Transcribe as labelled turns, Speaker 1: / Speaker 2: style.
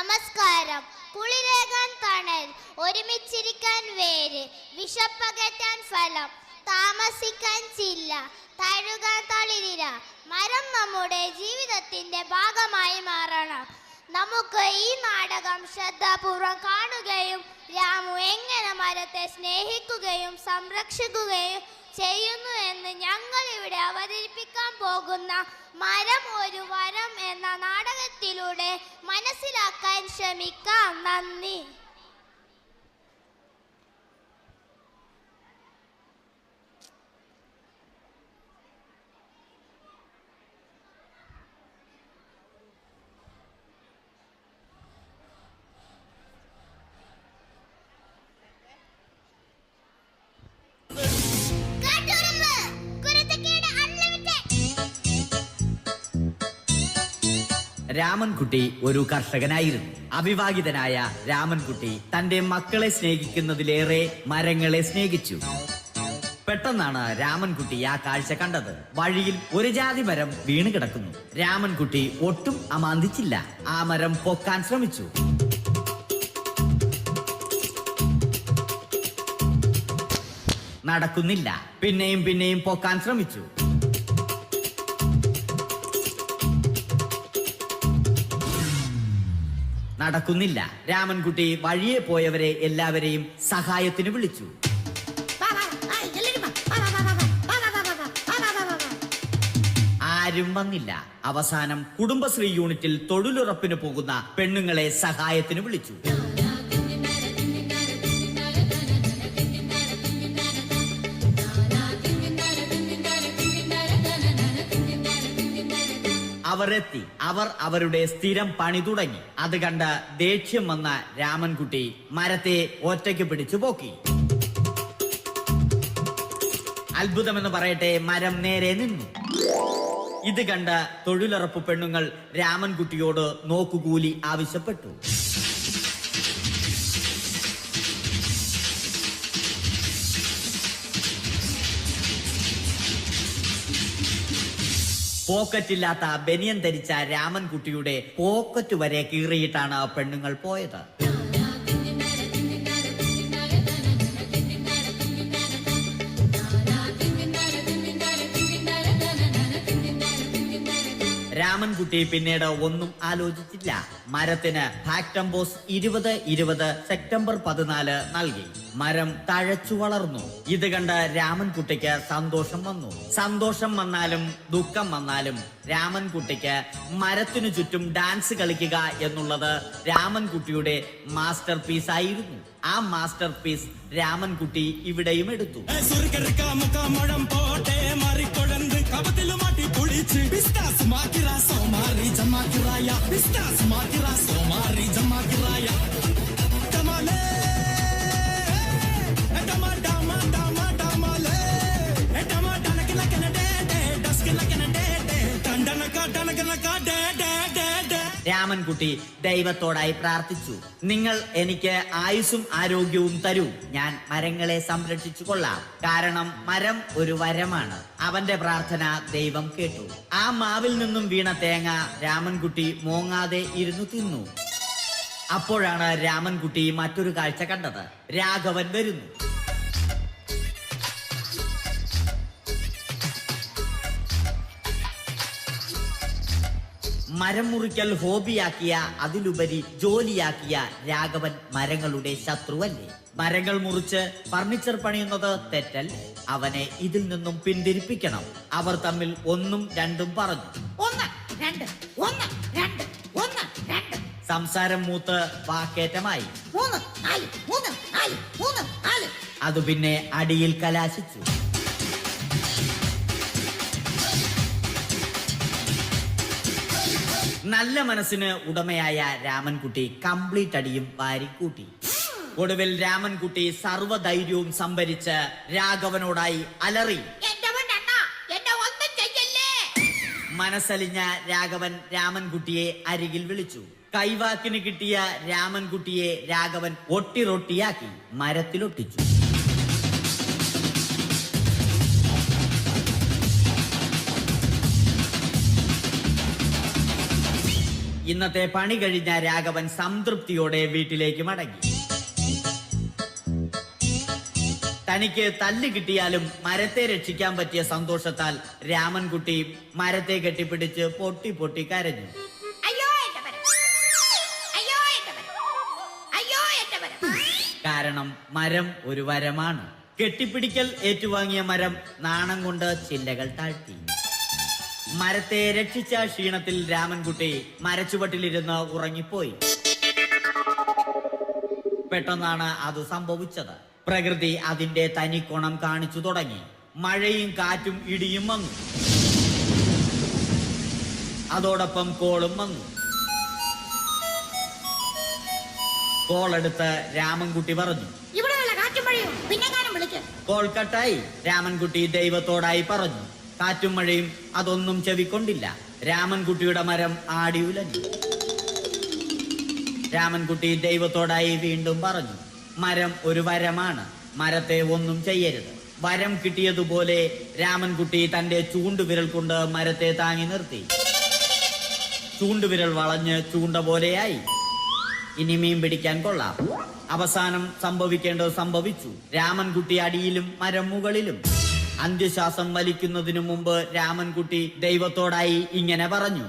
Speaker 1: നമസ്കാരം. കുളിരേകാൻ തണൽ, ഒരുമിച്ചിരിക്കാൻ വേര്, വിഷപ്പകറ്റാൻ ഫലം, താമസിക്കാൻ ചില്ല, തഴുകാൻ തളിരിര. മരം നമ്മുടെ ജീവിതത്തിന്റെ ഭാഗമായി മാറണം. നമുക്ക് ഈ നാടകം ശ്രദ്ധാപൂർവം കാണുകയും രാമു എങ്ങനെ മരത്തെ സ്നേഹിക്കുകയും സംരക്ഷിക്കുകയും ചെയ്യുന്നു എന്ന് ഞങ്ങൾ ഇവിടെ അവതരിപ്പിക്കാൻ പോകുന്ന മരം ഒരു വരം എന്ന നാടകത്തിലൂടെ മനസ്സിലാക്കാൻ ശ്രമിക്കാം. നന്ദി.
Speaker 2: രാമൻകുട്ടി ഒരു കർഷകനായിരുന്നു. അവിവാഹിതനായ രാമൻകുട്ടി തന്റെ മക്കളെ സ്നേഹിക്കുന്നതിലേറെ മരങ്ങളെ സ്നേഹിച്ചു. പെട്ടെന്നാണ് രാമൻകുട്ടി ആ കാഴ്ച കണ്ടത്. വഴിയിൽ ഒരു ജാതി മരം വീണ് കിടക്കുന്നു. രാമൻകുട്ടി ഒട്ടും അമാന്തിച്ചില്ല. ആ മരം പൊക്കാൻ ശ്രമിച്ചു. നടക്കുന്നില്ല. പിന്നെയും പിന്നെയും പൊക്കാൻ ശ്രമിച്ചു. നടക്കുന്നില്ല. രാമൻകുട്ടി വഴിയെ പോയവരെ എല്ലാവരെയും സഹായത്തിന് വിളിച്ചു. ആരും വന്നില്ല. അവസാനം കുടുംബശ്രീ യൂണിറ്റിൽ തൊഴിലുറപ്പിന് പോകുന്ന പെണ്ണുങ്ങളെ സഹായത്തിന് വിളിച്ചു. അവർ എത്തി. അവർ അവരുടെ സ്ഥിരം പണി തുടങ്ങി. അത് കണ്ട ദേഷ്യം വന്ന രാമൻകുട്ടി മരത്തെ ഒറ്റയ്ക്ക് പിടിച്ചു പോക്കി. അത്ഭുതമെന്ന് പറയട്ടെ, മരം നേരെ നിന്നു. ഇത് കണ്ട തൊഴിലുറപ്പ് പെണ്ണുങ്ങൾ രാമൻകുട്ടിയോട് നോക്കുകൂലി ആവശ്യപ്പെട്ടു. പോക്കറ്റില്ലാത്ത ബനിയൻ ധരിച്ച രാമൻകുട്ടിയുടെ പോക്കറ്റ് വരെ കീറിയിട്ടാണ് പെണ്ണുങ്ങൾ പോയത്. രാമൻകുട്ടി പിന്നീട് ഒന്നും ആലോചിച്ചില്ല. മരത്തിന് ഫാക്ടംബോസ് 2020 സെപ്റ്റംബർ 14 നൽകി. മരം തഴച്ചു വളർന്നു. ഇത് കണ്ട് രാമൻകുട്ടിക്ക് സന്തോഷം വന്നു. സന്തോഷം വന്നാലും ദുഃഖം വന്നാലും രാമൻകുട്ടിക്ക് മരത്തിനു ചുറ്റും ഡാൻസ് കളിക്കുക എന്നുള്ളത് രാമൻകുട്ടിയുടെ മാസ്റ്റർ പീസ് ആയിരുന്നു. ആ മാസ്റ്റർ പീസ് രാമൻകുട്ടി ഇവിടെയും എടുത്തു. രാമൻകുട്ടി ദൈവത്തോടായി പ്രാർത്ഥിച്ചു. നിങ്ങൾ എനിക്ക് ആയുസ്സും ആരോഗ്യവും തരൂ. ഞാൻ മരങ്ങളെ സംരക്ഷിച്ചു കൊള്ളാം. കാരണം മരം ഒരു വരമാണ്. അവന്റെ പ്രാർത്ഥന ദൈവം കേട്ടു. ആ മാവിൽ നിന്നും വീണ തേങ്ങ രാമൻകുട്ടി മോങ്ങാതെ ഇരുന്നു തിന്നു. അപ്പോഴാണ് രാമൻകുട്ടി മറ്റൊരു കാഴ്ച കണ്ടത്. രാഘവൻ വരുന്നു. മരം മുറിക്കൽ ഹോബിയാക്കിയ, അതിലുപരി ജോലിയാക്കിയ രാഘവൻ മരങ്ങളുടെ ശത്രുവല്ലേ? മരങ്ങൾ മുറിച്ച് ഫർണിച്ചർ പണിയുന്നത് തെറ്റല്ലേ? അവനെ ഇതിൽ നിന്നും പിന്തിരിപ്പിക്കണം. അവർ തമ്മിൽ ഒന്നും രണ്ടും പറഞ്ഞു. സംസാരം മൂത്ത് വാക്കേറ്റമായി. അത് പിന്നെ അടിയിൽ കലാശിച്ചു. നല്ല മനസ്സിന് ഉടമയായ രാമൻകുട്ടി കംപ്ലീറ്റ് അടിയും വാരിക്കൂട്ടി. ഒടുവിൽ രാമൻകുട്ടി സർവ്വധൈര്യവും സംഭരിച്ച് രാഘവനോടായി അലറി. മനസ്സലിഞ്ഞ രാഘവൻ രാമൻകുട്ടിയെ അരികിൽ വിളിച്ചു. കൈവാക്കിന് കിട്ടിയ രാമൻകുട്ടിയെ രാഘവൻ ഒട്ടിറൊട്ടിയാക്കി മരത്തിലൊട്ടിച്ചു. ഇന്നത്തെ പണി കഴിഞ്ഞ രാഘവൻ സംതൃപ്തിയോടെ വീട്ടിലേക്ക് മടങ്ങി. തനിക്ക് തല്ല് കിട്ടിയാലും മരത്തെ രക്ഷിക്കാൻ പറ്റിയ സന്തോഷത്താൽ രാമൻകുട്ടി മരത്തെ കെട്ടിപ്പിടിച്ച് പൊട്ടി പൊട്ടി കരഞ്ഞു. കാരണം മരം ഒരു വരമാണ്. കെട്ടിപ്പിടിക്കൽ ഏറ്റുവാങ്ങിയ മരം നാണം കൊണ്ട് ചില്ലകൾ താഴ്ത്തി. മരത്തെ രക്ഷിച്ച ക്ഷീണത്തിൽ രാമൻകുട്ടി മരച്ചുവട്ടിലിരുന്ന് ഉറങ്ങിപ്പോയി. പെട്ടെന്നാണ് അത് സംഭവിച്ചത്. പ്രകൃതി അതിന്റെ തനിക്കോണം കാണിച്ചു തുടങ്ങി. മഴയും കാറ്റും ഇടിയും വന്നു. അതോടൊപ്പം കോളും വന്നു. കോളെടുത്ത് രാമൻകുട്ടി പറഞ്ഞു, കോൾ കട്ടായി. രാമൻകുട്ടി ദൈവത്തോടായി പറഞ്ഞു. കാറ്റും മഴയും അതൊന്നും ചെവിക്കൊണ്ടില്ല. രാമൻകുട്ടിയുടെ മരം ആടി ഉലഞ്ഞു. രാമൻകുട്ടി ദൈവത്തോടായി വീണ്ടും പറഞ്ഞു, മരം ഒരു വരമാണ്, മരത്തെ ഒന്നും ചെയ്യരുത്. വരം കിട്ടിയതുപോലെ രാമൻകുട്ടി തന്റെ ചൂണ്ടുവിരൽ കൊണ്ട് മരത്തെ താങ്ങി നിർത്തി. ചൂണ്ടുവിരൽ വളഞ്ഞ് ചൂണ്ട പോലെയായി. ഇനി മീൻ പിടിക്കാൻ കൊള്ളാം. അവസാനം സംഭവിക്കേണ്ടത് സംഭവിച്ചു. രാമൻകുട്ടി അടിയിലും മരം മുകളിലും. അന്ത്യശ്വാസം വലിക്കുന്നതിനു മുമ്പ് രാമൻകുട്ടി ദൈവത്തോടായി ഇങ്ങനെ പറഞ്ഞു,